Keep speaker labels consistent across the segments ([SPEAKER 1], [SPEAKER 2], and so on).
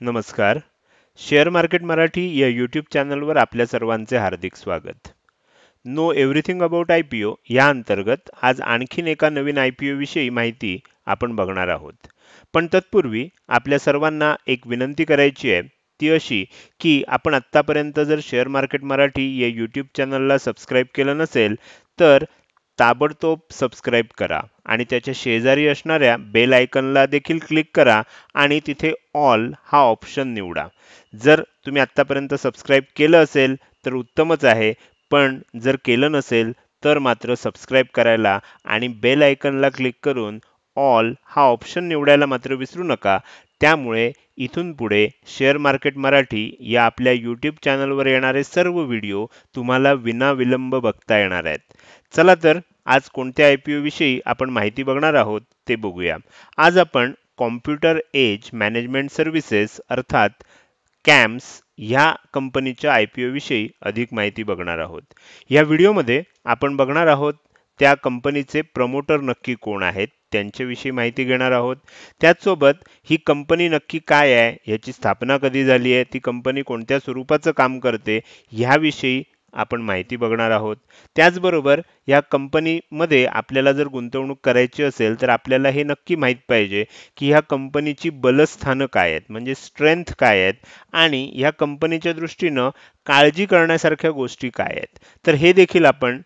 [SPEAKER 1] नमस्कार. Share market Marathi या YouTube चॅनलवर आपल्या सर्वांचे हार्दिक स्वागत. नो एव्हरीथिंग अबाउट आय-पी-ओ या अंतर्गत आज आणखीन एका नवीन आय-पी-ओ विषयी माहिती आपण बघणार आहोत. पण तत्पूर्वी आपल्या सर्वांना एक विनंती करायची आहे, ती अशी की आपण आत्तापर्यंत जर शेअर मार्केट मराठी या यूट्यूब चॅनलला सबस्क्राईब केलं नसेल, तर ताबडतोब सबस्क्राईब करा आणि त्याच्या शेजारी असणाऱ्या बेल आयकॉनला देखील क्लिक करा आणि तिथे ऑल हा ऑप्शन निवडा. जर तुम्ही आत्तापर्यंत सबस्क्राईब केलं असेल तर उत्तमच आहे, पण जर केलं नसेल तर मात्र सबस्क्राईब करायला आणि बेल आयकॉनला क्लिक करून ऑल हा ऑप्शन निवडायला मात्र विसरू नका. त्यामुळे इथून पुढे शेअर मार्केट मराठी या आपल्या यूट्यूब चॅनलवर येणारे सर्व व्हिडिओ तुम्हाला विनाविलंब बघता येणार आहेत. चला तर आज कोणत्या आय-पी-ओ विषयी आपण माहिती बघणार आहोत ते बघूया. आज आपण कॉम्प्युटर एज मॅनेजमेंट सर्व्हिसेस अर्थात कॅम्स ह्या कंपनीच्या आय-पी-ओ विषयी अधिक माहिती बघणार आहोत. या व्हिडिओमध्ये आपण बघणार आहोत त्या कंपनीचे प्रमोटर नक्की कोण आहेत, त्यांच्याविषयी माहिती घेणार आहोत. त्याचसोबत ही कंपनी नक्की काय आहे, याची स्थापना कधी झाली आहे, ती कंपनी कोणत्या स्वरूपाचं काम करते, ह्याविषयी आपण माहिती बघणार आहोत. त्याचबरोबर या कंपनीमध्ये आपल्याला जर गुंतवणूक करायची असेल तर आपल्याला हे नक्की माहीत पाहिजे की ह्या कंपनीची बलस्थानं काय आहेत, म्हणजे स्ट्रेंथ काय आहेत आणि ह्या कंपनीच्या दृष्टीनं काळजी करण्यासारख्या गोष्टी काय आहेत. तर हे देखील आपण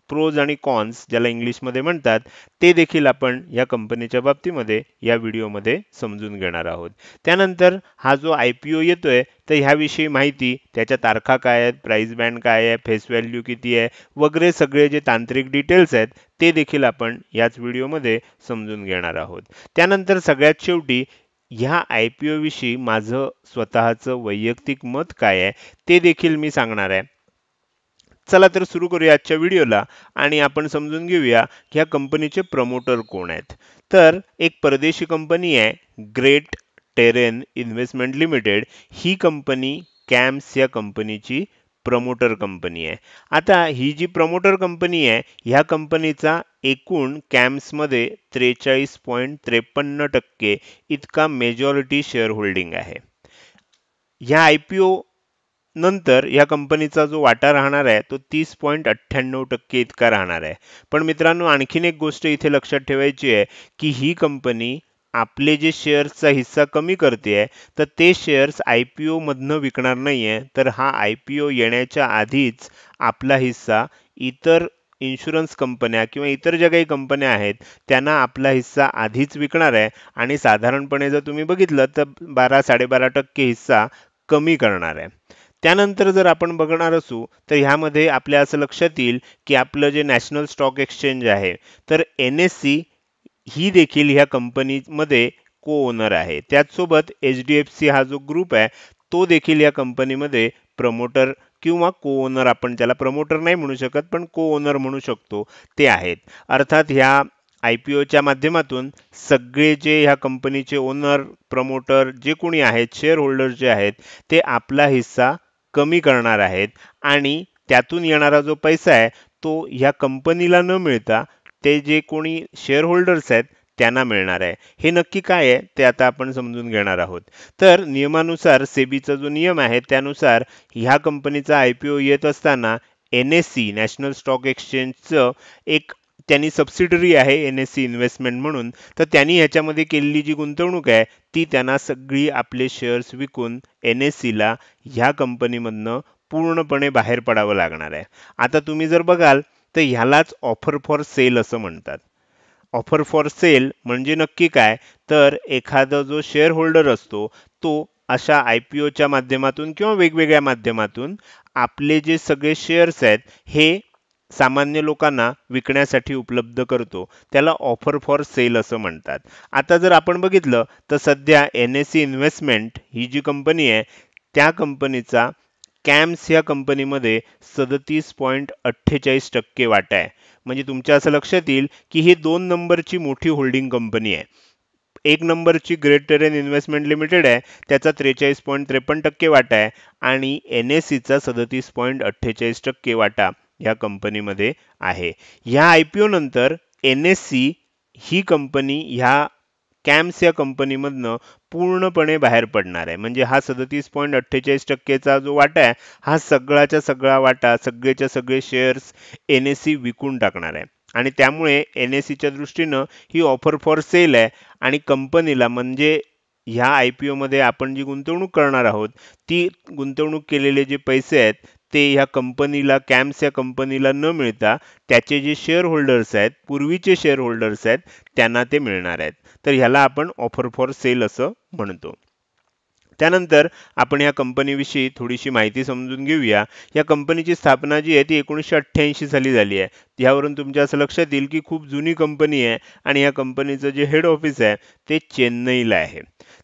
[SPEAKER 1] प्रोज आणि कॉन्स ज्याला इंग्लिशमध्ये म्हणतात ते देखील आपण या कंपनीच्या बाबतीमध्ये या व्हिडिओमध्ये समजून घेणार आहोत. त्यानंतर हा जो आय-पी-ओ येतोय तर ह्याविषयी माहिती, त्याच्या तारखा काय आहेत, प्राइस बँड काय आहे, फेस व्हॅल्यू किती आहे वगैरे सगळे जे तांत्रिक डिटेल्स आहेत ते देखील आपण याच व्हिडिओमध्ये समजून घेणार आहोत. त्यानंतर सगळ्यात शेवटी ह्या आय-पी-ओ विषयी माझं स्वतःचं वैयक्तिक मत काय आहे ते देखील मी सांगणार आहे. चला तर सुरू करूया आजच्या व्हिडिओला आणि आपण समजून घेऊया की ह्या कंपनीचे प्रमोटर कोण आहेत. तर एक परदेशी कंपनी आहे ग्रेट टेरेन इन्व्हेस्टमेंट लिमिटेड. ही कंपनी कॅम्स या कंपनीची प्रमोटर कंपनी आहे. आता ही जी प्रमोटर कंपनी आहे ह्या कंपनीचा एकूण कॅम्समध्ये 43.53% इतका मेजॉरिटी शेअर होल्डिंग आहे. ह्या आय-पी-ओ नंतर या कंपनीचा जो वाटा राहणार आहे तो 30.98% इतका राहणार आहे. पण मित्रांनो आणखीन एक गोष्ट इथे लक्षात ठेवायची आहे की ही कंपनी आपले जे शेअर्सचा हिस्सा कमी करते आहे तर ते शेअर्स आय-पी-ओ मधनं विकणार नाहीये, तर हा आय-पी-ओ येण्याच्या आधीच आपला हिस्सा इतर इन्शुरन्स कंपन्या किंवा इतर ज्या काही कंपन्या आहेत त्यांना आपला हिस्सा आधीच विकणार आहे आणि साधारणपणे जर तुम्ही बघितलं तर 12-12.5% हिस्सा कमी करणार आहे. त्यानंतर जर आपण बघणार असू तर ह्यामध्ये आपल्या असं लक्षात येईल की आपलं जे नॅशनल स्टॉक एक्सचेंज आहे तर NSE ही देखील ह्या कंपनीमध्ये को ओनर आहे. त्याचसोबत HDFC हा जो ग्रुप आहे तो देखील या कंपनीमध्ये प्रमोटर किंवा को ओनर, आपण त्याला प्रमोटर नाही म्हणू शकत पण को ओनर म्हणू शकतो, ते आहेत. अर्थात ह्या आय-पी-ओच्या माध्यमातून सगळे जे ह्या कंपनीचे ओनर, प्रमोटर जे कोणी आहेत, शेअर होल्डर जे आहेत ते आपला हिस्सा कमी करणार आहेत आणि त्यातून येणारा जो पैसा आहे तो ह्या कंपनीला न मिळता ते जे कोणी शेअर होल्डर्स आहेत त्यांना मिळणार आहे. हे नक्की काय आहे ते आता आपण समजून घेणार आहोत. तर नियमानुसार सेबीचा जो नियम आहे त्यानुसार ह्या कंपनीचा आय-पी-ओ येत असताना NSE नॅशनल स्टॉक एक्सचेंजचं एक त्यांनी सबसिडरी आहे NSE इन्व्हेस्टमेंट म्हणून, तर त्यांनी ह्याच्यामध्ये केलेली जी गुंतवणूक आहे ती त्यांना सगळी आपले शेअर्स विकून NSEला ह्या कंपनीमधनं पूर्णपणे बाहेर पडावं लागणार आहे. आता तुम्ही जर बघाल तर ह्यालाच ऑफर फॉर सेल असं म्हणतात. ऑफर फॉर सेल म्हणजे नक्की काय, तर एखादा जो शेअर होल्डर असतो तो अशा आय-पी-ओच्या माध्यमातून किंवा वेगवेगळ्या माध्यमातून आपले जे सगळे शेअर्स आहेत हे सामान्य लोकांना विकण्यासाठी उपलब्ध करतो. त्याला ऑफर फॉर सेल असं म्हणतात. आता जर आपण बघितलं तर सध्या NSE इन्व्हेस्टमेंट ही जी कंपनी आहे त्या कंपनीचा कॅम्स या कंपनीमध्ये 37.48% वाटा आहे. म्हणजे तुमच्या असं लक्षात येईल की ही 2 नंबरची मोठी होल्डिंग कंपनी आहे. 1 नंबरची ग्रेट टेरेन इन्व्हेस्टमेंट लिमिटेड आहे, त्याचा 43.53% वाटा आहे आणि NSEचा 37.48% वाटा या कंपनीमध्ये आहे. ह्या आय-पी-ओ नंतर NSE ही कंपनी ह्या कॅम्स या कंपनीमधनं पूर्णपणे बाहेर पडणार आहे. म्हणजे हा 37.48% जो वाटा आहे, हा सगळाच्या सगळा वाटा, सगळेच्या सगळे शेअर्स NSE विकून टाकणार आहे. आणि त्यामुळे NSEच्या दृष्टीनं ही ऑफर फॉर सेल आहे आणि कंपनीला म्हणजे ह्या IPO मध्ये आपण जी गुंतवणूक करणार आहोत, ती गुंतवणूक केलेले जे पैसे आहेत, ते ह्या कंपनीला, कॅम्स या कंपनीला न मिळता त्याचे जे शेअर होल्डर्स आहेत, पूर्वीचे शेअर होल्डर्स आहेत, त्यांना ते मिळणार आहेत. तर ह्याला आपण ऑफर फॉर सेल असं म्हणतो. त्यानंतर आपण या कंपनीविषयी थोडीशी माहिती समजून घेऊया. या कंपनीची स्थापना जी आहे ती 1988 साली झाली आहे. यावरून तुमच्या असं लक्षात येईल की खूप जुनी कंपनी आहे आणि या कंपनीचं जे हेड ऑफिस आहे ते चेन्नईला आहे.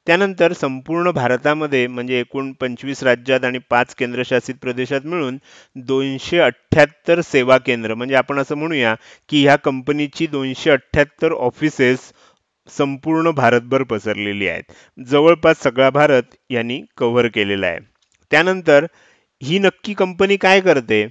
[SPEAKER 1] त्यानंतर संपूर्ण भारतामध्ये म्हणजे एकूण 25 राज्यात आणि 5 केंद्रशासित प्रदेशात मिळून 278 सेवा केंद्र म्हणजे आपण असं म्हणूया की ह्या कंपनीची 278 ऑफिसेस संपूर्ण भारतभर पसरलेली आहेत. जवळपास सगळा भारत यांनी कव्हर केलेला आहे. त्यानंतर ही नक्की कंपनी काय करते?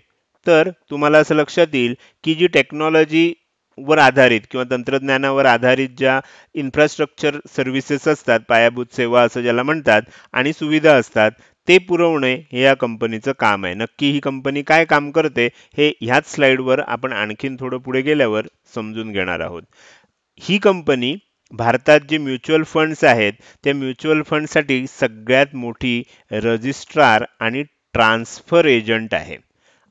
[SPEAKER 1] तर तुम्हाला असं लक्षात येईल की जी टेक्नॉलॉजी वर आधारित किंवा तंत्रज्ञानावर आधारित ज्या इन्फ्रास्ट्रक्चर सर्व्हिसेस असतात, पायाभूत सेवा असं ज्याला म्हणतात आणि सुविधा असतात, ते पुरवणे हे या कंपनीचं काम आहे. नक्की ही कंपनी काय काम करते हे ह्याच स्लाइडवर आपण आणखीन थोडं पुढे गेल्यावर समजून घेणार आहोत. ही कंपनी भारतात जे म्युच्युअल फंड्स आहेत, त्या म्युच्युअल फंडसाठी सगळ्यात मोठी रजिस्ट्रार आणि ट्रान्सफर एजंट आहे.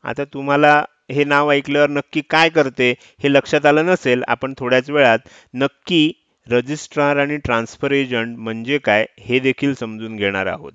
[SPEAKER 1] आता तुम्हाला हे नाव ऐकल्यावर नक्की काय करते हे लक्षात आलं नसेल. आपण थोड्याच वेळात नक्की रजिस्ट्रार आणि ट्रान्सफर एजंट म्हणजे काय हे देखील समजून घेणार आहोत.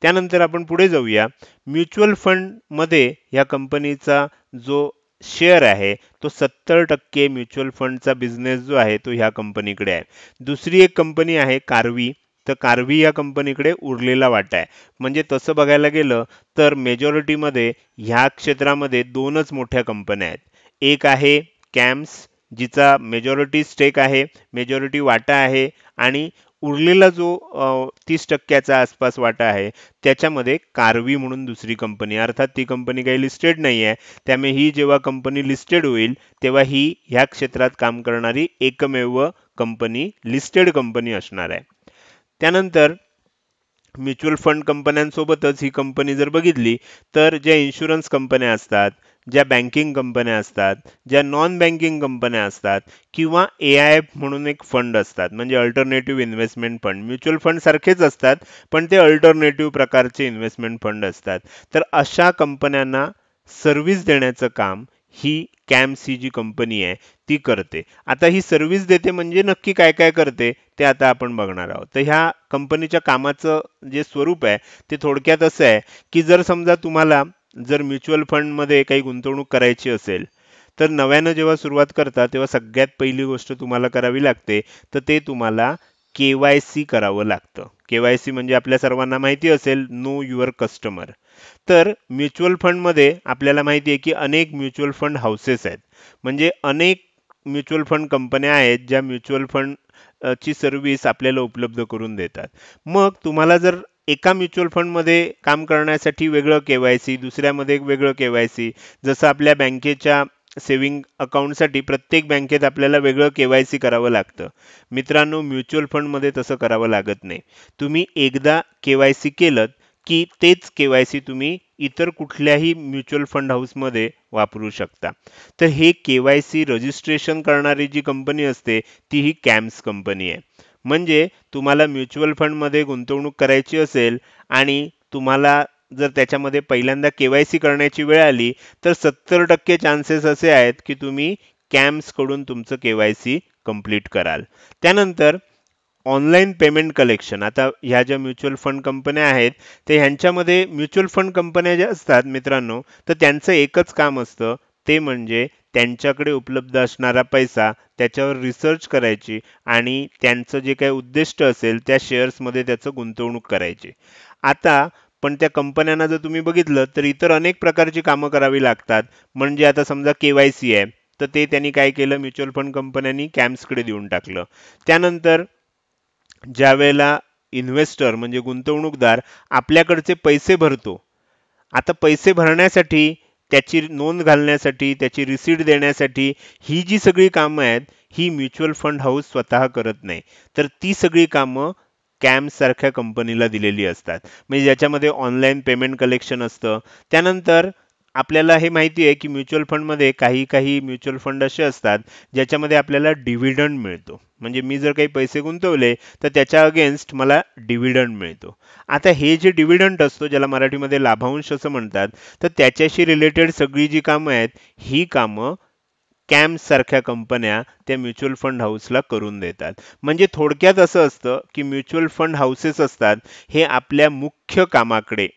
[SPEAKER 1] त्यानंतर आपण पुढे जाऊया. म्युच्युअल फंडमध्ये या कंपनीचा जो शेअर आहे तो 70% म्युच्युअल फंडचा बिझनेस जो आहे तो ह्या कंपनीकडे आहे. दुसरी एक कंपनी आहे कार्वी. तर कार्वी या कंपनीकडे उरलेला वाटा आहे. म्हणजे तसं बघायला गेलं तर मेजॉरिटीमध्ये ह्या क्षेत्रामध्ये दोनच मोठ्या कंपन्या आहेत. एक आहे कॅम्स जिचा मेजॉरिटी स्टेक आहे, मेजॉरिटी वाटा आहे आणि उरलेला जो 30% आसपास वाटा आहे त्याच्यामध्ये कार्वी म्हणून दुसरी कंपनी, अर्थात ती कंपनी काही लिस्टेड नाही आहे. त्यामुळे ही जेव्हा कंपनी लिस्टेड होईल तेव्हा ही ह्या क्षेत्रात काम करणारी एकमेव कंपनी, लिस्टेड कंपनी असणार आहे. त्यानंतर म्युच्युअल फंड कंपन्यांसोबतच ही कंपनी जर बघितली तर ज्या इन्शुरन्स कंपन्या असतात, ज्या बँकिंग कंपन्या असतात, ज्या नॉन बँकिंग कंपन्या असतात किंवा AIF म्हणून एक फंड असतात म्हणजे alternative investment fund. Mutual fund सारखेच असतात पण ते अल्टरनेटिव्ह प्रकारचे इन्व्हेस्टमेंट फंड असतात. तर अशा कंपन्यांना सर्व्हिस देण्याचं काम ही कॅम्स ही जी कंपनी आहे ती करते. आता ही सर्व्हिस देते म्हणजे नक्की काय काय करते ते आता आपण बघणार आहोत. तर ह्या कंपनीच्या कामाचं जे स्वरूप आहे ते थोडक्यात असं आहे की जर समजा तुम्हाला जर म्युच्युअल फंडमध्ये काही गुंतवणूक करायची असेल तर नव्यानं जेव्हा सुरुवात करता तेव्हा सगळ्यात पहिली गोष्ट तुम्हाला करावी लागते तर ते तुम्हाला KYC करावं लागतं. KYC म्हणजे आपल्या सर्वांना माहिती असेल, नो युअर कस्टमर. तर म्युच्युअल फंडमध्ये आपल्याला माहिती आहे की अनेक म्युच्युअल फंड हाऊसेस आहेत. म्हणजे अनेक म्युच्युअल फंड कंपन्या आहेत ज्या म्युच्युअल फंड ची सर्व्हिस आपल्याला उपलब्ध करून देतात. मग तुम्हाला जर एका म्युच्युअल फंडमध्ये काम करण्यासाठी वेगळं KYC, दुसऱ्यामध्ये एक वेगळं KYC, जसं आपल्या बँकेच्या सेव्हिंग अकाउंटसाठी प्रत्येक बँकेत आपल्याला वेगळं KYC करावं लागतं. मित्रांनो, म्युच्युअल फंडमध्ये तसं करावं लागत नाही. तुम्ही एकदा KYC केलं की तेच KYC तुम्ही इतर कुठल्याही म्युच्युअल फंड हाऊसमध्ये वापरू शकता. तर हे KYC रजिस्ट्रेशन करणारी जी कंपनी असते ती ही कॅम्स कंपनी आहे. म्हणजे तुम्हाला म्युच्युअल फंडमध्ये गुंतवणूक करायची असेल आणि तुम्हाला जर त्याच्यामध्ये पहिल्यांदा KYC करण्याची वेळ आली तर 70% चान्सेस असे आहेत की तुम्ही कॅम्स कडून तुमचं KYC कंप्लीट कराल. त्यानंतर ऑनलाईन पेमेंट कलेक्शन. आता ह्या ज्या म्युच्युअल फंड कंपन्या आहेत ते ह्यांच्यामध्ये म्युच्युअल फंड कंपन्या ज्या असतात मित्रांनो, तर त्यांचं एकच काम असतं ते म्हणजे त्यांच्याकडे उपलब्ध असणारा पैसा त्याच्यावर रिसर्च करायची आणि त्यांचं जे काही उद्दिष्ट असेल त्या शेअर्समध्ये त्याचं गुंतवणूक करायची. आता पण त्या कंपन्यांना जर तुम्ही बघितलं तर इतर अनेक प्रकारची कामं करावी लागतात. म्हणजे आता समजा KYC आहे तर ते त्यांनी काय केलं, म्युच्युअल फंड कंपन्यांनी कॅम्प्सकडे देऊन टाकलं. त्यानंतर ज्यावेळेला इन्व्हेस्टर म्हणजे गुंतवणूकदार आपल्याकडचे पैसे भरतो, आता पैसे भरण्यासाठी, त्याची नोंद घालण्यासाठी, त्याची रिसीट देण्यासाठी ही जी सगळी कामं आहेत ही म्युच्युअल फंड हाऊस स्वतः करत नाही, तर ती सगळी कामं कॅम्स सारख्या कंपनीला दिलेली असतात. म्हणजे ज्याच्यामध्ये ऑनलाईन पेमेंट कलेक्शन असतं. त्यानंतर आपल्याला हे माहिती आहे की म्युच्युअल फंडमध्ये काही काही म्युच्युअल फंड असे असतात ज्याच्यामध्ये आपल्याला डिव्हिडंड मिळतो. म्हणजे मी जर काही पैसे गुंतवले तर त्याच्या अगेन्स्ट मला डिव्हिडंड मिळतो. आता हे जे डिव्हिडंड असतो, ज्याला मराठीमध्ये लाभांश असं म्हणतात, तर त्याच्याशी रिलेटेड सगळी जी कामं आहेत, ही कामं कॅम्स सारख्या कंपन्या त्या म्युच्युअल फंड हाऊसला करून देतात. म्हणजे थोडक्यात असं असतं की म्युच्युअल फंड हाऊसेस असतात हे आपल्या मुख्य कामाकडे,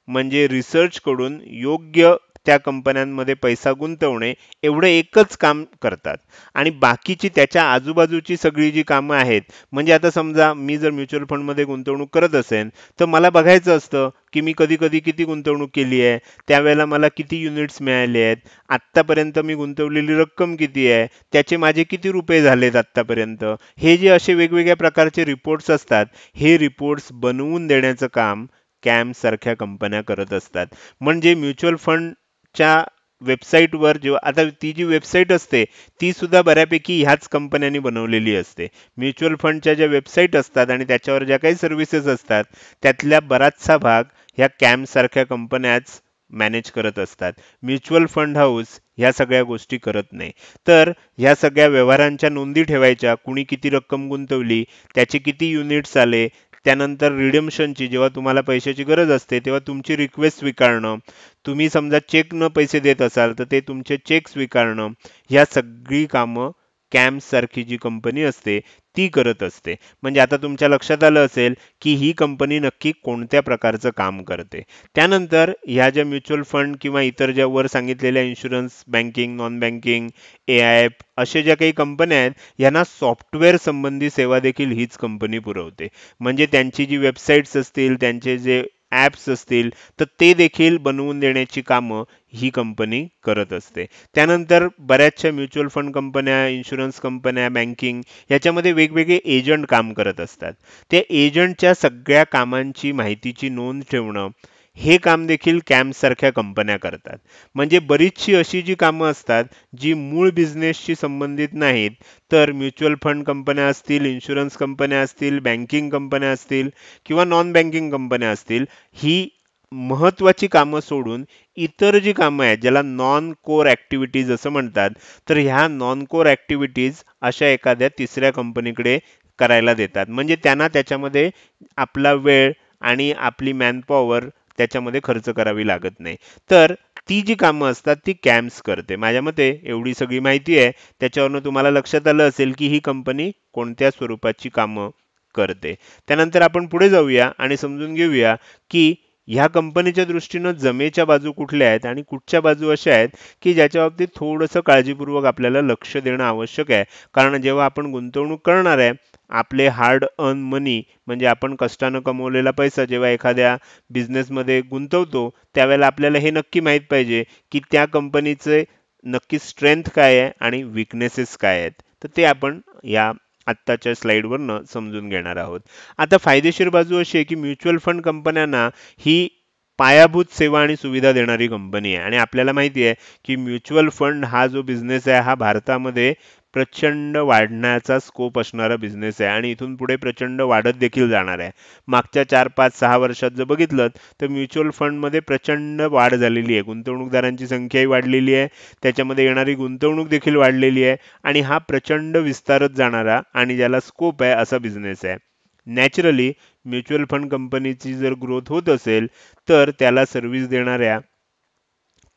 [SPEAKER 1] म्हणजे रिसर्च कडून योग्य त्या कंपन्यांमध्ये पैसा गुंतवणे, एवढं एकच काम करतात. आणि बाकीची त्याच्या आजूबाजूची सगळी जी कामं आहेत, म्हणजे आता समजा मी जर म्युच्युअल फंडमध्ये गुंतवणूक करत असेल, तर मला बघायचं असतं की मी कधी कधी किती गुंतवणूक केली आहे, त्यावेळेला मला किती युनिट्स मिळाले आहेत, आत्तापर्यंत मी गुंतवलेली रक्कम किती आहे, त्याचे माझे किती रुपये झालेत आत्तापर्यंत. हे जे असे वेगवेगळ्या प्रकारचे रिपोर्ट्स असतात, हे रिपोर्ट्स बनवून देण्याचं काम कॅम्स सारख्या कंपन्या करत असतात. म्हणजे म्युच्युअल फंडच्या वेबसाईटवर जेव्हा आता ती जी वेबसाईट असते, ती सुद्धा बऱ्यापैकी ह्याच कंपन्यांनी बनवलेली असते. म्युच्युअल फंडच्या ज्या वेबसाईट असतात आणि त्याच्यावर ज्या काही सर्व्हिसेस असतात, त्यातल्या बराचसा भाग ह्या कॅम्प सारख्या कंपन्याच मॅनेज करत असतात. म्युच्युअल फंड हाऊस ह्या सगळ्या गोष्टी करत नाही. तर ह्या सगळ्या व्यवहारांच्या नोंदी ठेवायच्या, कुणी किती रक्कम गुंतवली, त्याचे किती युनिट्स आले, त्यानंतर रिडम्शनची, जेव्हा तुम्हाला पैशाची गरज असते तेव्हा तुमची रिक्वेस्ट स्वीकारणं, तुम्ही समजा चेक न पैसे देत असाल तर ते तुमचे चेक स्वीकारणं, ह्या सगळी कामं कॅम्स सारखी जी कंपनी असते ती करत असते. म्हणजे आता तुमच्या लक्षात आलं असेल की ही कंपनी नक्की कोणत्या प्रकारचं काम करते. त्यानंतर ह्या ज्या म्युच्युअल फंड किंवा इतर ज्या वर सांगितलेल्या insurance, banking, non banking, AI अशा ज्या काही कंपन्या आहेत, यांना सॉफ्टवेअर संबंधी सेवा देखील हीच कंपनी पुरवते. म्हणजे त्यांची जी वेबसाईट्स असतील, त्यांचे जे ॲप्स असतील, तर ते देखील बनवून देण्याची कामं ही कंपनी करत असते. त्यानंतर बऱ्याचशा म्युच्युअल फंड कंपन्या, इन्शुरन्स कंपन्या, बँकिंग याच्यामध्ये वेगवेगळे एजंट काम करत असतात. त्या एजंटच्या सगळ्या कामांची माहितीची नोंद ठेवणं, हे काम देखील कॅम्प सारख्या कंपन्या करतात. म्हणजे बरीचशी अशी जी कामं असतात जी मूळ बिझनेसशी संबंधित नाहीत, तर म्युच्युअल फंड कंपन्या असतील, इन्शुरन्स कंपन्या असतील, बँकिंग कंपन्या असतील किंवा नॉन बँकिंग कंपन्या असतील, ही महत्त्वाची कामं सोडून इतर जी कामं आहेत, ज्याला नॉन कोर ॲक्टिव्हिटीज असं म्हणतात, तर ह्या नॉन कोर ॲक्टिव्हिटीज अशा एखाद्या तिसऱ्या कंपनीकडे करायला देतात. म्हणजे त्यांना त्याच्यामध्ये आपला वेळ आणि आपली मॅनपॉवर त्याच्यामध्ये खर्च करावी लागत नाही. तर ती जी कामं असतात ती कॅम्स करते. माझ्या मते एवढी सगळी माहिती आहे, त्याच्यावरनं तुम्हाला लक्षात आलं असेल की ही कंपनी कोणत्या स्वरूपाची कामं करते. त्यानंतर आपण पुढे जाऊया आणि समजून घेऊया की ह्या कंपनीच्या दृष्टीनं जमेच्या बाजू कुठल्या आहेत आणि कुठच्या बाजू अशा आहेत की ज्याच्या बाबतीत थोडंसं काळजीपूर्वक आपल्याला लक्ष देणं आवश्यक आहे. कारण जेव्हा आपण गुंतवणूक करणार आहे, आपले हार्ड अर्न मनी, म्हणजे आपण कष्टानं कमवलेला पैसा जेव्हा एखाद्या बिझनेसमध्ये गुंतवतो, त्यावेळेला आपल्याला हे नक्की माहीत पाहिजे की त्या कंपनीचे नक्की स्ट्रेंथ काय आहे आणि वीकनेसेस काय आहेत. तर ते आपण या आत्ताच्या स्लाइडवरनं समजून घेणार आहोत. आता फायदेशीर बाजू अशी आहे की म्युच्युअल फंड कंपन्यांना ही पायाभूत सेवा आणि सुविधा देणारी कंपनी आहे. आणि आपल्याला माहिती आहे की म्युच्युअल फंड हा जो बिझनेस आहे, हा भारतामध्ये प्रचंड वाढण्याचा स्कोप असणारा बिझनेस आहे आणि इथून पुढे प्रचंड वाढत देखील जाणार आहे. मागच्या 4, 5, 6 वर्षात जर बघितलं तर म्युच्युअल फंडमध्ये प्रचंड वाढ झालेली आहे. गुंतवणूकदारांची संख्याही वाढलेली आहे, त्याच्यामध्ये येणारी गुंतवणूक देखील वाढलेली आहे आणि हा प्रचंड विस्तारत जाणारा आणि ज्याला स्कोप आहे असा बिझनेस आहे. नॅचरली म्युच्युअल फंड कंपनीची जर ग्रोथ होत असेल, तर त्याला सर्व्हिस देणाऱ्या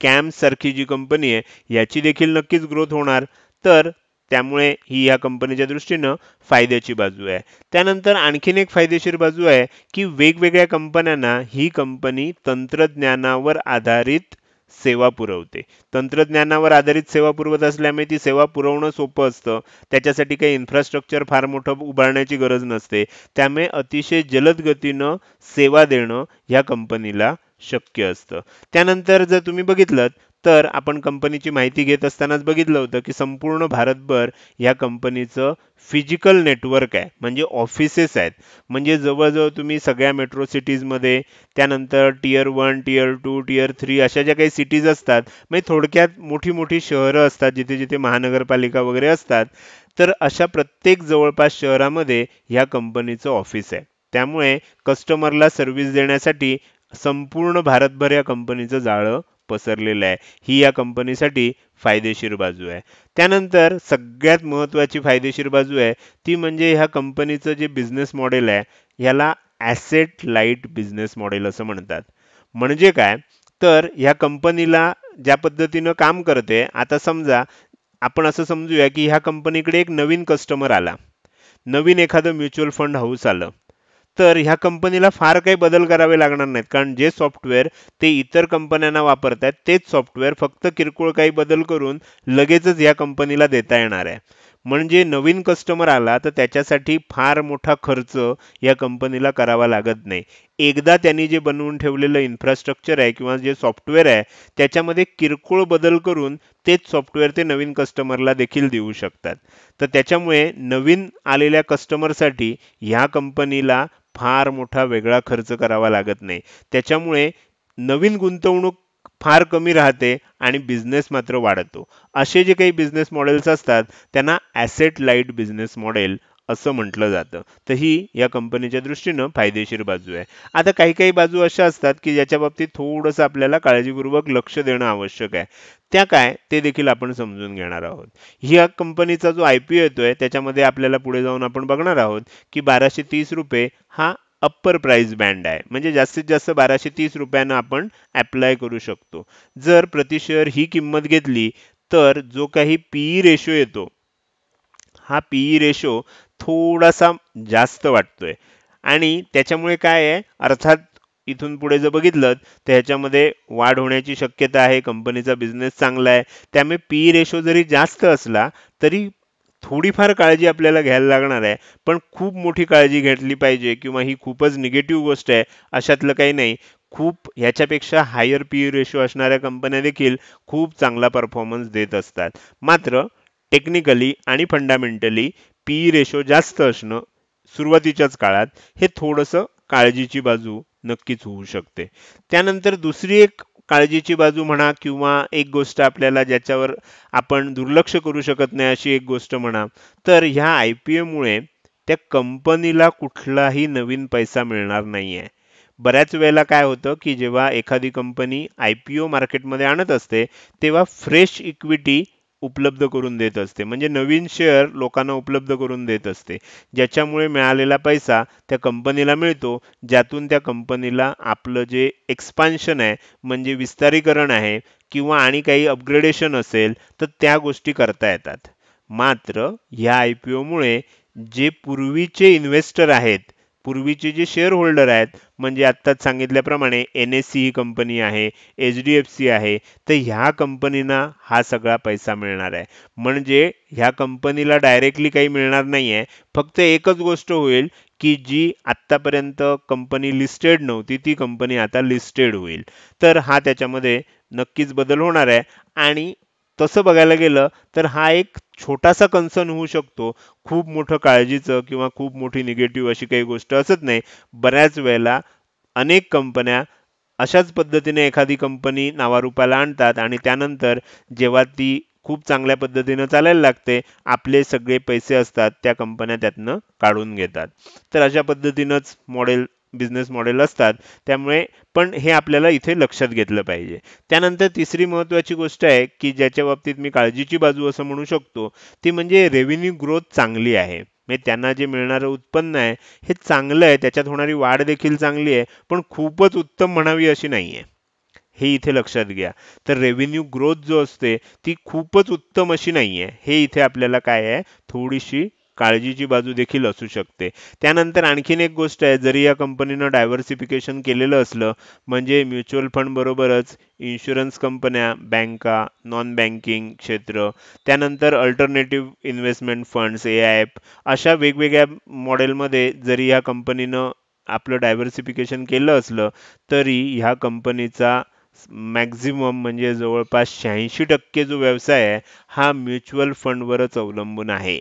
[SPEAKER 1] कॅम्प सारखी जी कंपनी आहे याची देखील नक्कीच ग्रोथ होणार. तर त्यामुळे ही या कंपनीच्या दृष्टीनं फायद्याची बाजू आहे. त्यानंतर आणखीन एक फायदेशीर बाजू आहे की वेगवेगळ्या कंपन्यांना ही कंपनी तंत्रज्ञानावर आधारित सेवा पुरवते. तंत्रज्ञानावर आधारित सेवा पुरवत असल्यामुळे ती सेवा पुरवणं सोपं असतं. त्याच्यासाठी काही इन्फ्रास्ट्रक्चर फार मोठं उभारण्याची गरज नसते. त्यामुळे अतिशय जलद गतीनं सेवा देणं या कंपनीला शक्य असतं. त्यानंतर जर तुम्ही बघितलं तर आपण कंपनीची माहिती घेत असतानाच बघितलं होतं की संपूर्ण भारतभर या कंपनीचं फिजिकल नेटवर्क आहे, म्हणजे ऑफिसेस आहेत. म्हणजे जवळजवळ तुम्ही सगळ्या मेट्रो सिटीजमध्ये, त्यानंतर टियर 1, टियर 2, टियर 3 अशा ज्या काही सिटीज असतात, म्हणजे थोडक्यात मोठी मोठी शहरं असतात जिथे जिथे महानगरपालिका वगैरे असतात, तर अशा प्रत्येक जवळपास शहरामध्ये ह्या कंपनीचं ऑफिस आहे. त्यामुळे कस्टमरला सर्व्हिस देण्यासाठी संपूर्ण भारतभर या कंपनीचं जाळं पसरलेलं आहे. ही या कंपनीसाठी फायदेशीर बाजू आहे. त्यानंतर सगळ्यात महत्त्वाची फायदेशीर बाजू आहे ती म्हणजे ह्या कंपनीचं जे बिझनेस मॉडेल आहे, ह्याला ॲसेट लाईट बिझनेस मॉडेल असं म्हणतात. म्हणजे काय? तर ह्या कंपनीला ज्या पद्धतीनं काम करते, आता समजा आपण असं समजूया की ह्या कंपनीकडे एक नवीन कस्टमर आला, नवीन एखादं म्युच्युअल फंड हाऊस आलं, तर ह्या कंपनीला फार काही बदल करावे लागणार नाहीत. कारण जे सॉफ्टवेअर ते इतर कंपन्यांना वापरतात तेच सॉफ्टवेअर फक्त किरकोळ काही बदल करून लगेचच या कंपनीला देता येणार आहे. म्हणजे नवीन कस्टमर आला तर त्याच्यासाठी फार मोठा खर्च या कंपनीला करावा लागत नाही. एकदा त्यांनी जे बनवून ठेवलेलं इन्फ्रास्ट्रक्चर आहे किंवा जे सॉफ्टवेअर आहे, त्याच्यामध्ये किरकोळ बदल करून तेच सॉफ्टवेअर ते नवीन कस्टमरला देखील देऊ शकतात. तर त्याच्यामुळे नवीन आलेल्या कस्टमरसाठी ह्या कंपनीला फार मोठा वेगळा खर्च करावा लागत नाही. त्याच्यामुळे नवीन गुंतवणूक फार कमी राहते आणि बिझनेस मात्र वाढतो. असे जे काही बिझनेस मॉडेल्स असतात त्यांना ॲसेट लाईट बिझनेस मॉडेल असं म्हटलं जातं. तर ही या कंपनीच्या दृष्टीनं फायदेशीर बाजू आहे. आता काही काही बाजू अशा असतात की ज्याच्या बाबतीत थोडंसं आपल्याला काळजीपूर्वक लक्ष देणं आवश्यक आहे. त्या काय ते देखील आपण समजून घेणार आहोत. ह्या कंपनीचा जो IPO येतोय त्याच्यामध्ये आपल्याला पुढे जाऊन आपण बघणार आहोत की ₹1230 हा अप्पर प्राइस बँड आहे. म्हणजे जास्तीत जास्त ₹1230 आपण ॲप्लाय करू शकतो. जर प्रति शेअर ही किंमत घेतली तर जो काही पीई रेशो येतो, हा पीई रेशो थोडासा जास्त वाटतोय. आणि त्याच्यामुळे काय आहे, अर्थात इथून पुढे जर बघितलं तर ह्याच्यामध्ये वाढ होण्याची शक्यता आहे. कंपनीचा बिझनेस चांगला आहे. त्यामुळे पीई रेशो जरी जास्त असला तरी थोडीफार काळजी आपल्याला घ्यायला लागणार आहे. पण खूप मोठी काळजी घेतली पाहिजे किंवा ही खूपच निगेटिव्ह गोष्ट आहे अशातलं काही नाही. खूप ह्याच्यापेक्षा हायर पीई रेशो असणाऱ्या कंपन्या देखील खूप चांगला परफॉर्मन्स देत असतात. मात्र टेक्निकली आणि फंडामेंटली पीई रेशो जास्त असणं सुरुवातीच्याच काळात हे थोडंसं काळजीची बाजू नक्कीच होऊ शकते. त्यानंतर दुसरी एक काळजीची बाजू म्हणा किंवा एक गोष्ट आपल्याला ज्याच्यावर आपण दुर्लक्ष करू शकत नाही अशी एक गोष्ट म्हणा, तर ह्या IPO मुळे त्या कंपनीला कुठलाही नवीन पैसा मिळणार नाहीये. बऱ्याच वेळेला काय होतं, की जेव्हा एखादी कंपनी IPO मार्केटमध्ये आणत असते, तेव्हा फ्रेश इक्विटी उपलब्ध करून देत असते. म्हणजे नवीन शेअर लोकांना उपलब्ध करून देत असते. ज्याच्यामुळे मिळालेला पैसा त्या कंपनीला मिळतो, ज्यातून त्या कंपनीला आपलं जे एक्सपान्शन आहे, म्हणजे विस्तारीकरण आहे किंवा आणि काही अपग्रेडेशन असेल, तर त्या गोष्टी करता येतात. मात्र ह्या IPOमुळे जे पूर्वीचे इन्व्हेस्टर आहेत, पूर्वीचे जे शेअर होल्डर आहेत, म्हणजे आत्ताच सांगितल्याप्रमाणे NSE ही कंपनी आहे, HDFC आहे, तर ह्या कंपनींना हा सगळा पैसा मिळणार आहे. म्हणजे ह्या कंपनीला डायरेक्टली काही मिळणार नाहीये. फक्त एकच गोष्ट होईल, की जी आत्तापर्यंत कंपनी लिस्टेड नव्हती, ती कंपनी आता लिस्टेड होईल. तर हा त्याच्यामध्ये नक्कीच बदल होणार आहे आणि तसं बघायला गेलं तर हा एक छोटासा कन्सर्न होऊ शकतो. खूप मोठं काळजीचं किंवा खूप मोठी निगेटिव्ह अशी काही गोष्ट असत नाही. बऱ्याच वेळेला अनेक कंपन्या अशाच पद्धतीने एखादी कंपनी नावारूपाला आणतात आणि त्यानंतर जेव्हा ती खूप चांगल्या पद्धतीनं चालायला लागते, आपले सगळे पैसे असतात त्या कंपन्या त्यातनं काढून घेतात. तर अशा पद्धतीनंच बिझनेस मॉडेल असतात. त्यामुळे पण हे आपल्याला इथे लक्षात घेतलं पाहिजे. त्यानंतर तिसरी महत्त्वाची गोष्ट आहे, की ज्याच्या बाबतीत मी काळजीची बाजू असं म्हणू शकतो, ती म्हणजे रेव्हेन्यू ग्रोथ चांगली आहे. म्हणजे त्यांना जे मिळणारं उत्पन्न आहे, हे चांगलं आहे. त्याच्यात होणारी वाढ देखील चांगली आहे. पण खूपच उत्तम म्हणावी अशी नाहीये. हे इथे लक्षात घ्या. तर रेव्हेन्यू ग्रोथ जो असते, ती खूपच उत्तम अशी नाहीये. हे इथे आपल्याला काय आहे, थोडीशी काळजीची बाजू देखील असू शकते. त्यानंतर आणखीन एक गोष्ट आहे, जरी या कंपनीनं डायव्हर्सिफिकेशन केलेलं असलं, म्हणजे म्युच्युअल फंड बरोबरच इन्शुरन्स कंपन्या, बँका, नॉन बँकिंग क्षेत्र, त्यानंतर अल्टरनेटिव्ह इन्व्हेस्टमेंट फंड्स, AIF अशा वेगवेगळ्या मॉडेलमध्ये जरी या कंपनीनं आपलं डायव्हर्सिफिकेशन केलं असलं, तरी ह्या कंपनीचा मॅक्झिमम म्हणजे जवळपास 86% जो व्यवसाय आहे हा म्युच्युअल फंडवरच अवलंबून आहे.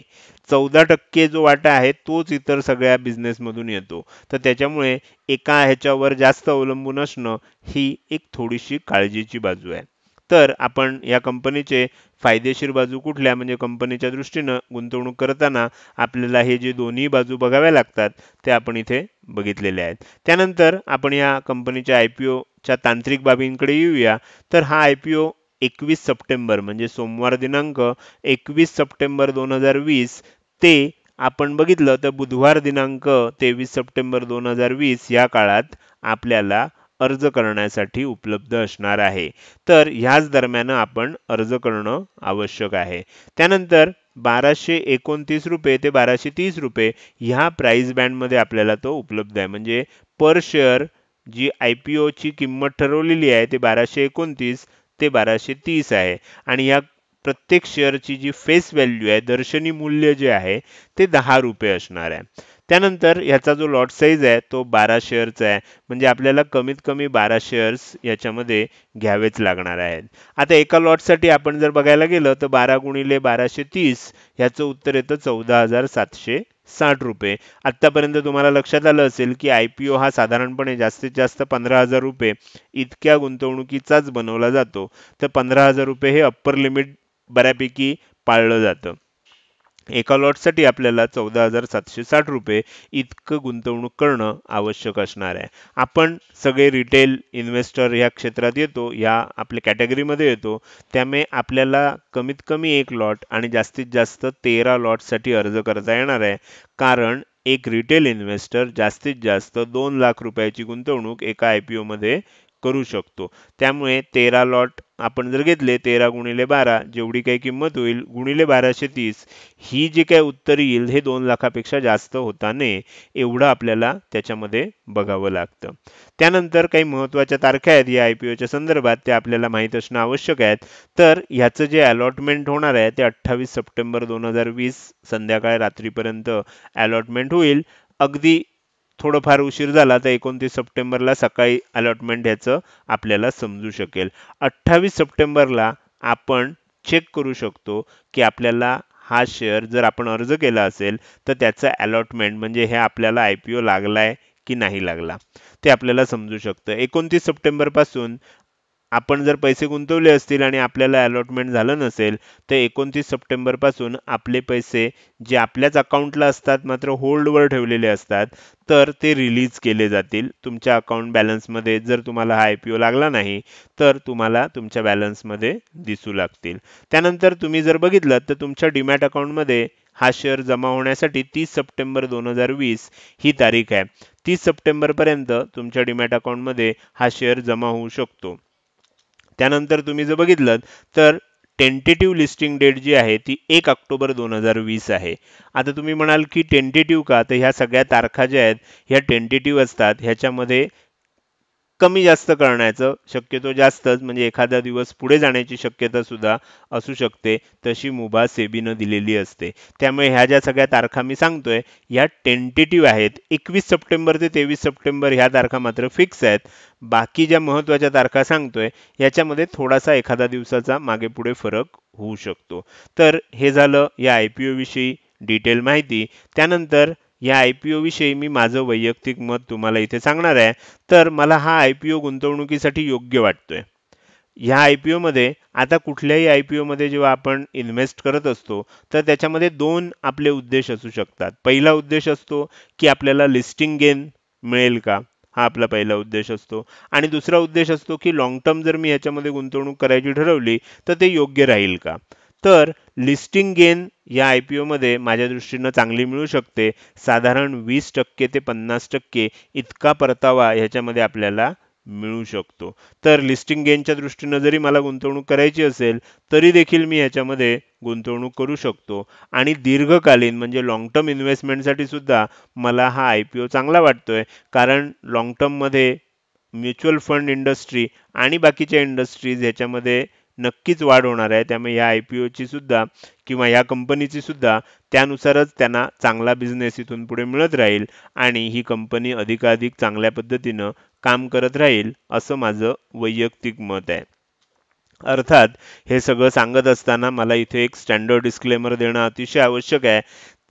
[SPEAKER 1] 14% जो वाटा आहे तोच इतर सगळ्या बिझनेसमधून येतो. तर त्याच्यामुळे एका ह्याच्यावर जास्त अवलंबून असणं ही एक थोडीशी काळजीची बाजू आहे. तर आपण या कंपनीचे फायदेशीर बाजू कुठल्या म्हणजे कंपनीच्या दृष्टीनं गुंतवणूक करताना आपल्याला हे जे दोन्ही बाजू बघाव्या लागतात ते आपण इथे बघितलेले आहेत. त्यानंतर आपण या कंपनीच्या IPOच्या तांत्रिक बाबींकडे येऊया. तर हा IPO 21 सप्टेंबर म्हणजे सोमवार दिनांक 21 सप्टेंबर 2020 ते आपण बघितलं तर बुधवार दिनांक 23 सप्टेंबर 2020 या काळात आपल्याला अर्ज करण्यासाठी उपलब्ध असणार आहे. तर ह्याच दरम्यान आपण अर्ज करणं आवश्यक आहे. त्यानंतर ₹1229 ते ₹1230 ह्या प्राइस बँडमध्ये आपल्याला तो उपलब्ध आहे. म्हणजे पर शेअर जी IPOची किंमत ठरवलेली आहे ते 1229 ते 1230 आहे आणि या प्रत्येक शेअरची जी फेस व्हॅल्यू आहे दर्शनी मूल्य जे आहे ते ₹10 असणार आहे. त्यानंतर ह्याचा जो लॉट साईज आहे तो 12 शेअरचा आहे. म्हणजे आपल्याला कमीत कमी 12 शेअर्स याच्यामध्ये घ्यावेच लागणार आहेत. आता एका लॉटसाठी आपण जर बघायला गेलं तर 12 गुणिले 1230 ह्याचं उत्तर येतं ₹14,760. आत्तापर्यंत तुम्हाला लक्षात आलं असेल की IPO हा साधारणपणे जास्तीत जास्त ₹15,000 इतक्या गुंतवणुकीचाच बनवला जातो. तर ₹15,000 हे अप्पर लिमिट बऱ्यापैकी पाळलं जातं. एका लॉटसाठी आपल्याला ₹14,760 इतकं गुंतवणूक करणं आवश्यक असणार आहे. आपण सगळे रिटेल इन्व्हेस्टर या क्षेत्रात येतो, या आपल्या कॅटेगरीमध्ये येतो. त्यामुळे आपल्याला कमीत कमी एक लॉट आणि जास्तीत जास्त 13 लॉटसाठी अर्ज करता येणार आहे. कारण एक रिटेल इन्व्हेस्टर जास्तीत जास्त ₹2,00,000ची गुंतवणूक एका IPO मध्ये करू शकतो. त्यामुळे 13 लॉट आपण जर घेतले 13 गुणिले 12 जेवढी काही किंमत होईल गुणिले 1230 ही जी काही उत्तर येईल हे 2,00,000पेक्षा जास्त होता नये एवढं आपल्याला त्याच्यामध्ये बघावं लागतं. त्यानंतर काही महत्त्वाच्या तारखा आहेत या IPOच्या संदर्भात ते आपल्याला माहीत असणं आवश्यक आहे. तर ह्याचं जे अलॉटमेंट होणार आहे ते 28 सप्टेंबर 2020 संध्याकाळ रात्रीपर्यंत अलॉटमेंट होईल. अगदी थोडंफार उशीर झाला तर 29 सप्टेंबरला सकाळी अलॉटमेंट ह्याचं आपल्याला समजू शकेल. 28 सप्टेंबरला आपण चेक करू शकतो की आपल्याला हा शेअर जर आपण अर्ज केला असेल तर त्याचं अलॉटमेंट म्हणजे हे आपल्याला IPO लागलाय की नाही लागला ते आपल्याला समजू शकतं. 29 सप्टेंबरपासून आपण जर पैसे गुंतवले असतील आणि आपल्याला अलॉटमेंट झालं नसेल तर 29 सप्टेंबरपासून आपले पैसे जे आपल्याच अकाउंटला असतात मात्र होल्डवर ठेवलेले असतात तर ते रिलीज केले जातील. तुमच्या अकाउंट बॅलन्समध्ये जर तुम्हाला हा IPO लागला नाही तर तुम्हाला तुमच्या बॅलन्समध्ये दिसू लागतील. त्यानंतर तुम्ही जर बघितलं तर तुमच्या डीमॅट अकाउंटमध्ये हा शेअर जमा होण्यासाठी 30 सप्टेंबर 2020 ही तारीख आहे. 30 सप्टेंबरपर्यंत तुमच्या डीमॅट अकाउंटमध्ये हा शेअर जमा होऊ शकतो. त्यानंतर तुम्ही जर बघितलं तर टेंटेटिव्ह लिस्टिंग डेट जी आहे ती 1 ऑक्टोबर 2020 आहे. आता तुम्ही म्हणाल की टेंटेटिव्ह का? तर ह्या सगळ्या तारखा ज्या आहेत ह्या टेंटेटिव्ह असतात. ह्याच्यामध्ये कमी जास्त करण्याचं शक्यतो जास्तच म्हणजे एखादा दिवस पुढे जाण्याची शक्यता सुद्धा असू शकते. तशी मुभा सेबीनं दिलेली असते. त्यामुळे ह्या ज्या सगळ्या तारखा मी सांगतोय ह्या टेंटेटिव्ह आहेत. 21 सप्टेंबर ते 23 सप्टेंबर ह्या तारखा मात्र फिक्स आहेत. बाकी ज्या महत्त्वाच्या तारखा सांगतोय याच्यामध्ये थोडासा एखादा दिवसाचा मागे पुढे फरक होऊ शकतो. तर हे झालं या IPO विषयी डिटेल माहिती. त्यानंतर या IPO विषयी मी माझं वैयक्तिक मत तुम्हाला इथे सांगणार आहे. तर मला हा IPO गुंतवणुकीसाठी योग्य वाटतोय. ह्या IPO मध्ये आता कुठल्याही IPO मध्ये जेव्हा आपण इन्व्हेस्ट करत असतो तर त्याच्यामध्ये दोन आपले उद्देश असू शकतात. पहिला उद्देश असतो की आपल्याला लिस्टिंग गेन मिळेल का? हा आपला पहिला उद्देश असतो आणि दुसरा उद्देश असतो की लाँग टर्म जर मी ह्याच्यामध्ये गुंतवणूक करायची ठरवली तर ते योग्य राहील का? तर लिस्टिंग गेन या IPO मध्ये माझ्या दृष्टीनं चांगली मिळू शकते. साधारण 20% ते 50% इतका परतावा ह्याच्यामध्ये आपल्याला मिळू शकतो. तर लिस्टिंग गेनच्या दृष्टीनं जरी मला गुंतवणूक करायची असेल तरी देखील मी ह्याच्यामध्ये गुंतवणूक करू शकतो आणि दीर्घकालीन म्हणजे लाँग टर्म इन्व्हेस्टमेंटसाठी सुद्धा मला हा IPO चांगला वाटतोय. कारण लाँग टर्ममध्ये म्युच्युअल फंड इंडस्ट्री आणि बाकीच्या इंडस्ट्रीज ह्याच्यामध्ये नक्कीच वाढ होणार आहे. त्यामुळे या IPOची सुद्धा किंवा या कंपनीची सुद्धा त्यानुसारच त्यांना चांगला बिझनेस इथून पुढे मिळत राहील आणि ही कंपनी अधिकाधिक चांगल्या पद्धतीनं काम करत राहील असं माझं वैयक्तिक मत आहे. अर्थात हे सगळं सांगत असताना मला इथे एक स्टँडर्ड डिस्क्लेमर देणं अतिशय आवश्यक आहे.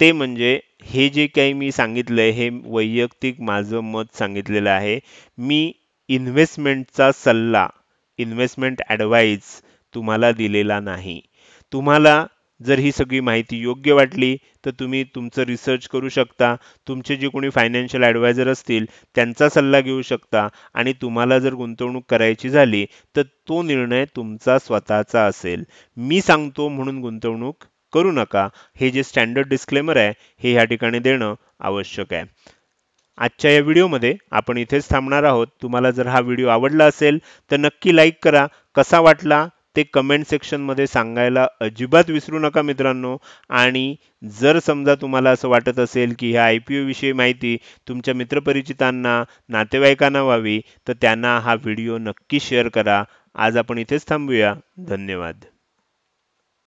[SPEAKER 1] ते म्हणजे हे जे काही मी सांगितलंय हे वैयक्तिक माझं मत सांगितलेलं आहे. मी इन्व्हेस्टमेंटचा सल्ला, इन्व्हेस्टमेंट ॲडवाईस तुम्हाला दिलेला नाही. तुम्हाला जर ही सगळी माहिती योग्य वाटली तर तुम्ही तुमचं रिसर्च करू शकता. तुमचे जे कोणी फायनान्शियल ॲडवायझर असतील त्यांचा सल्ला घेऊ शकता आणि तुम्हाला जर गुंतवणूक करायची झाली तर तो निर्णय तुमचा स्वतःचा असेल. मी सांगतो म्हणून गुंतवणूक करू नका. हे जे स्टँडर्ड डिस्क्लेमर आहे हे ह्या ठिकाणी देणं आवश्यक आहे. आजच्या या व्हिडिओमध्ये आपण इथेच थांबणार आहोत. तुम्हाला जर हा व्हिडिओ आवडला असेल तर नक्की लाईक करा. कसा वाटला ते कमेंट सेक्शनमध्ये सांगायला अजिबात विसरू नका मित्रांनो. आणि जर समजा तुम्हाला असं वाटत असेल की ह्या IPO विषयी माहिती तुमच्या मित्रपरिचितांना, नातेवाईकांना व्हावी तर त्यांना हा व्हिडिओ नक्की शेअर करा. आज आपण इथेच थांबूया. धन्यवाद.